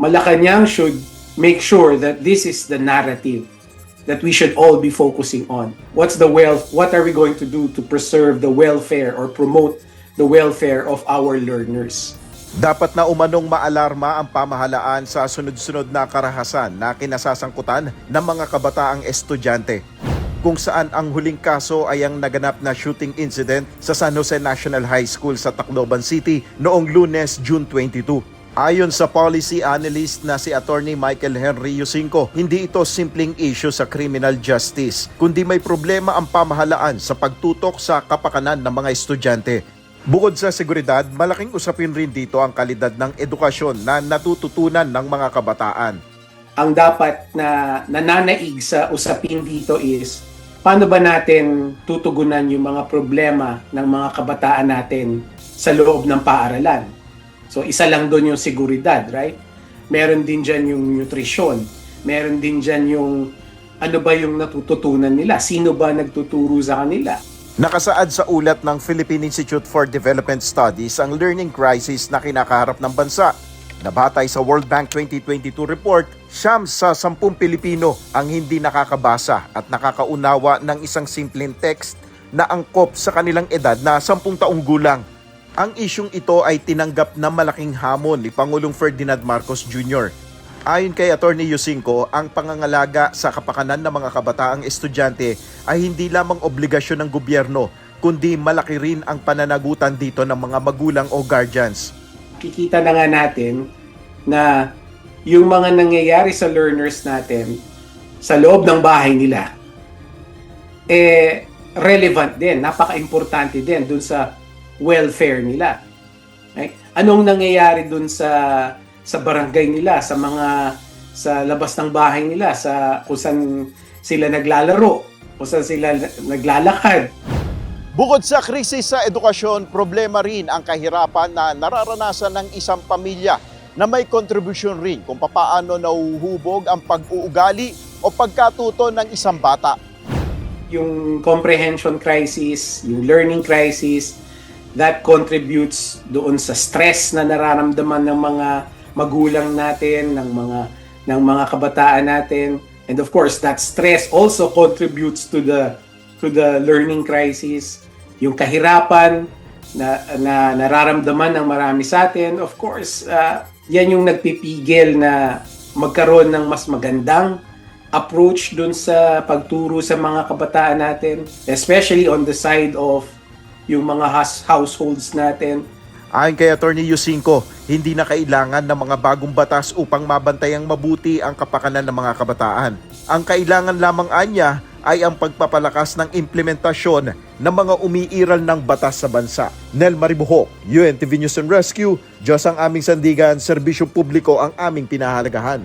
Malacanang should make sure that this is the narrative that we should all be focusing on. What are we going to do to preserve the welfare or promote the welfare of our learners? Dapat na umanong maalarma ang pamahalaan sa sunod-sunod na karahasan na kinasasangkutan ng mga kabataang estudyante, kung saan ang huling kaso ay ang naganap na shooting incident sa San Jose National High School sa Tacloban City noong Lunes, June 22. Ayon sa policy analyst na si Attorney Michael Henry Yusinko, hindi ito simpleng issue sa criminal justice, kundi may problema ang pamahalaan sa pagtutok sa kapakanan ng mga estudyante. Bukod sa seguridad, malaking usapin rin dito ang kalidad ng edukasyon na natututunan ng mga kabataan. Ang dapat na nananaig sa usapin dito is, paano ba natin tutugunan yung mga problema ng mga kabataan natin sa loob ng paaralan? So isa lang doon yung seguridad, right? Meron din dyan yung nutrisyon. Meron din dyan yung ano ba yung natututunan nila? Sino ba nagtuturo sa kanila? Nakasaad sa ulat ng Philippine Institute for Development Studies ang learning crisis na kinakaharap ng bansa. Nabatay sa World Bank 2022 report, 9 sa 10 Pilipino ang hindi nakakabasa at nakakaunawa ng isang simpleng text na angkop sa kanilang edad na 10 taong gulang. Ang isyung ito ay tinanggap na malaking hamon ni Pangulong Ferdinand Marcos Jr. Ayon kay Attorney Yusinko, ang pangangalaga sa kapakanan ng mga kabataang estudyante ay hindi lamang obligasyon ng gobyerno, kundi malaki rin ang pananagutan dito ng mga magulang o guardians. Kikita na nga natin na yung mga nangyayari sa learners natin sa loob ng bahay nila, relevant din, napaka-importante din dun sa welfare nila. Right? Anong nangyayari dun sa barangay nila, sa labas ng bahay nila, sa kung saan sila naglalaro, kung saan sila naglalakad. Bukod sa krisis sa edukasyon, problema rin ang kahirapan na nararanasan ng isang pamilya na may kontribusyon rin kung papaano nauhubog ang pag-uugali o pagkatuto ng isang bata. Yung comprehension crisis, yung learning crisis, that contributes doon sa stress na nararamdaman ng mga magulang natin, ng mga kabataan natin. And of course, that stress also contributes to the learning crisis. Yung kahirapan na nararamdaman ng marami sa atin, of course, yan yung nagpipigil na magkaroon ng mas magandang approach dun sa pagturo sa mga kabataan natin, especially on the side of yung mga households natin. Ayon kay Attorney Yusinko, hindi na kailangan ng mga bagong batas upang mabantayang mabuti ang kapakanan ng mga kabataan. Ang kailangan lamang anya ay ang pagpapalakas ng implementasyon ng mga umiiral ng batas sa bansa. Nel Maribuhok, UNTV News and Rescue, Diyos ang aming sandigan, serbisyo publiko ang aming pinahalagahan.